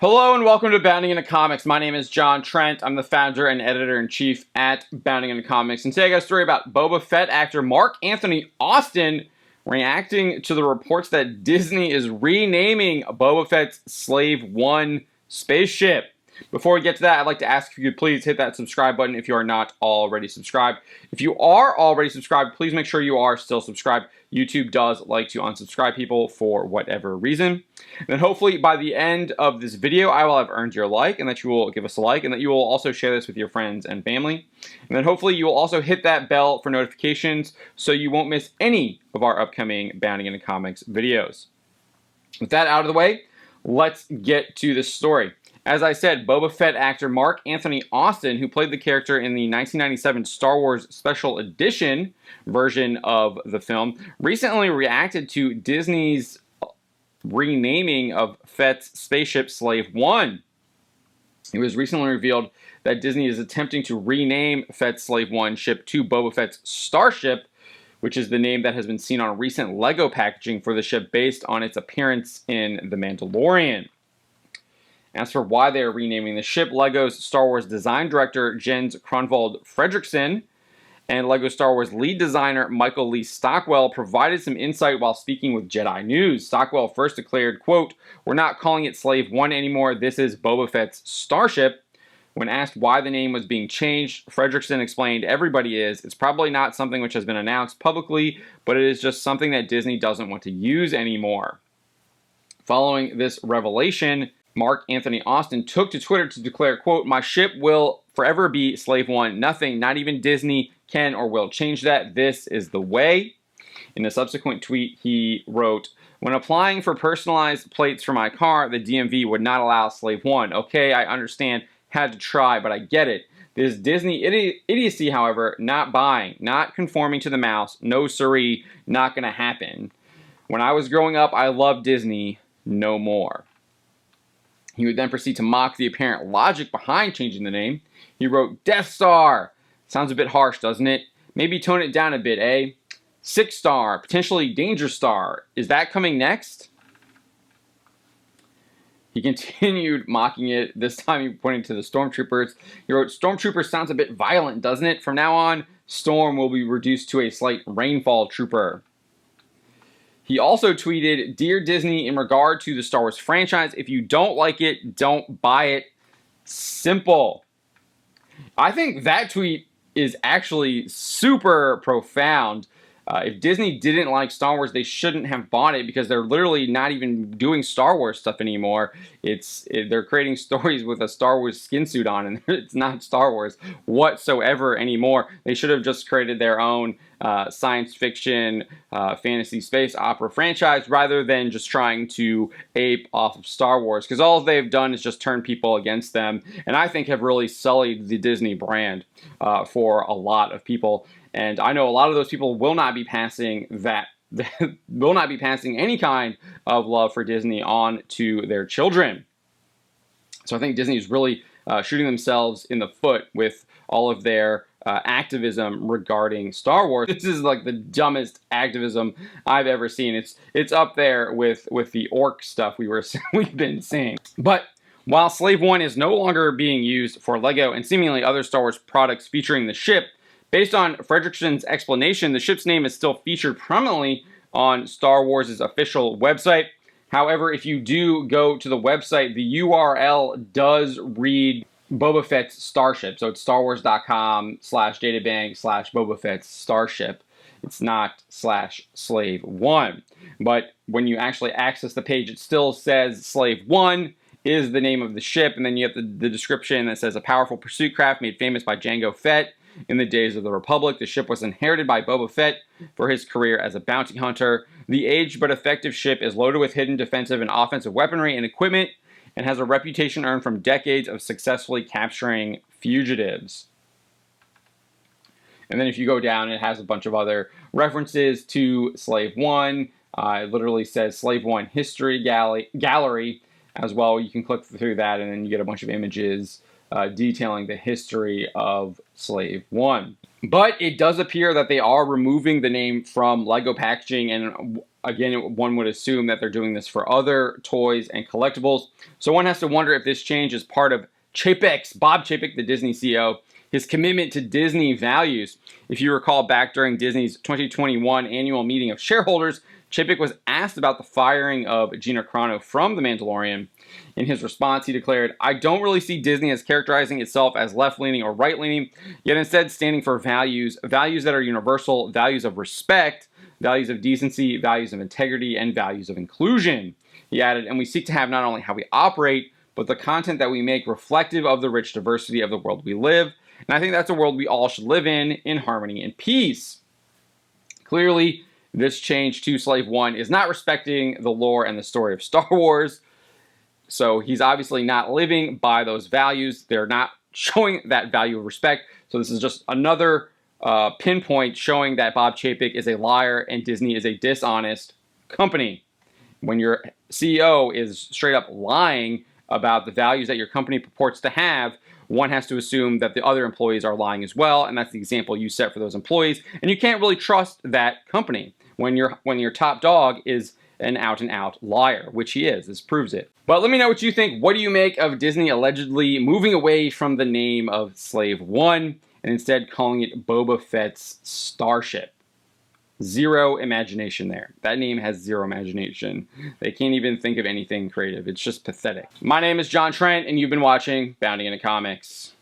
Hello and welcome to Bounding Into Comics. My name is John Trent. I'm the founder and editor-in-chief at Bounding Into Comics. And today I got a story about Boba Fett actor Mark Anthony Austin reacting to the reports that Disney is renaming Boba Fett's Slave One spaceship. Before we get to that, I'd like to ask if you could please hit that subscribe button if you are not already subscribed. If you are already subscribed, please make sure you are still subscribed. YouTube does like to unsubscribe people for whatever reason. And then hopefully by the end of this video, I will have earned your like, and that you will give us a like, and that you will also share this with your friends and family. And then hopefully you will also hit that bell for notifications so you won't miss any of our upcoming Bounding Into Comics videos. With that out of the way, let's get to this story. As I said, Boba Fett actor Mark Anthony Austin, who played the character in the 1997 Star Wars Special Edition version of the film, recently reacted to Disney's renaming of Fett's spaceship Slave One. It was recently revealed that Disney is attempting to rename Fett's Slave One ship to Boba Fett's Starship, which is the name that has been seen on recent LEGO packaging for the ship based on its appearance in The Mandalorian. As for why they are renaming the ship, LEGO's Star Wars design director Jens Kronwald Fredrickson and LEGO Star Wars lead designer Michael Lee Stockwell provided some insight while speaking with Jedi News. Stockwell first declared, quote, "We're not calling it Slave One anymore, this is Boba Fett's Starship." When asked why the name was being changed, Fredrickson explained, "Everybody is. It's probably not something which has been announced publicly, but it is just something that Disney doesn't want to use anymore." Following this revelation, Mark Anthony Austin took to Twitter to declare, quote, "My ship will forever be Slave One. Nothing, not even Disney, can or will change that. This is the way." In a subsequent tweet, he wrote, "When applying for personalized plates for my car, the DMV would not allow Slave One. Okay, I understand. Had to try, but I get it. This Disney idiocy, however, not buying, not conforming to the mouse, no siree, not gonna happen. When I was growing up, I loved Disney. No more." He would then proceed to mock the apparent logic behind changing the name. He wrote, "Death Star. Sounds a bit harsh, doesn't it? Maybe tone it down a bit, eh? Six Star, potentially Danger Star. Is that coming next?" He continued mocking it. This time he pointed to the Stormtroopers. He wrote, "Stormtrooper sounds a bit violent, doesn't it? From now on, Storm will be reduced to a slight rainfall trooper." He also tweeted, "Dear Disney, in regard to the Star Wars franchise, if you don't like it, don't buy it. Simple." I think that tweet is actually super profound. If Disney didn't like Star Wars, they shouldn't have bought it because they're literally not even doing Star Wars stuff anymore. They're creating stories with a Star Wars skin suit on, and it's not Star Wars whatsoever anymore. They should have just created their own science fiction, fantasy space opera franchise rather than just trying to ape off of Star Wars, because all they've done is just turn people against them, and I think have really sullied the Disney brand for a lot of people. And I know a lot of those people will not be passing will not be passing any kind of love for Disney on to their children. So I think Disney is really shooting themselves in the foot with all of their activism regarding Star Wars. This is like the dumbest activism I've ever seen. It's up there with the orc stuff we've been seeing. But while Slave One is no longer being used for LEGO and seemingly other Star Wars products featuring the ship, based on Fredrickson's explanation, the ship's name is still featured prominently on Star Wars' official website. However, if you do go to the website, the URL does read Boba Fett's Starship. So it's starwars.com/databang/Boba Fett's Starship. It's not /Slave One. But when you actually access the page, it still says Slave One is the name of the ship. And then you have the description that says, "A powerful pursuit craft made famous by Jango Fett in the days of the Republic. The ship was inherited by Boba Fett for his career as a bounty hunter. The aged but effective ship is loaded with hidden defensive and offensive weaponry and equipment and has a reputation earned from decades of successfully capturing fugitives." And then if you go down, it has a bunch of other references to Slave One. It literally says Slave One History Gallery as well. You can click through that and then you get a bunch of images detailing the history of Slave One. But it does appear that they are removing the name from Lego packaging, and again, one would assume that they're doing this for other toys and collectibles. So one has to wonder if this change is part of Bob Chapek, the Disney CEO, his commitment to Disney values. If you recall back during Disney's 2021 annual meeting of shareholders, Chapek was asked about the firing of Gina Carano from The Mandalorian. In his response, he declared, "I don't really see Disney as characterizing itself as left-leaning or right-leaning, yet instead standing for values that are universal, values of respect, values of decency, values of integrity, and values of inclusion." He added, "And we seek to have not only how we operate, but the content that we make reflective of the rich diversity of the world we live. And I think that's a world we all should live in harmony and peace." Clearly, this change to Slave One is not respecting the lore and the story of Star Wars. So he's obviously not living by those values. They're not showing that value of respect. So this is just another pinpoint showing that Bob Chapek is a liar and Disney is a dishonest company. When your CEO is straight up lying about the values that your company purports to have, one has to assume that the other employees are lying as well, and that's the example you set for those employees. And you can't really trust that company when your top dog is an out-and-out liar, which he is. This proves it. But let me know what you think. What do you make of Disney allegedly moving away from the name of Slave One and instead calling it Boba Fett's Starship? Zero imagination there. That name has zero imagination. They can't even think of anything creative. It's just pathetic. My name is John Trent, and you've been watching Bounding into Comics.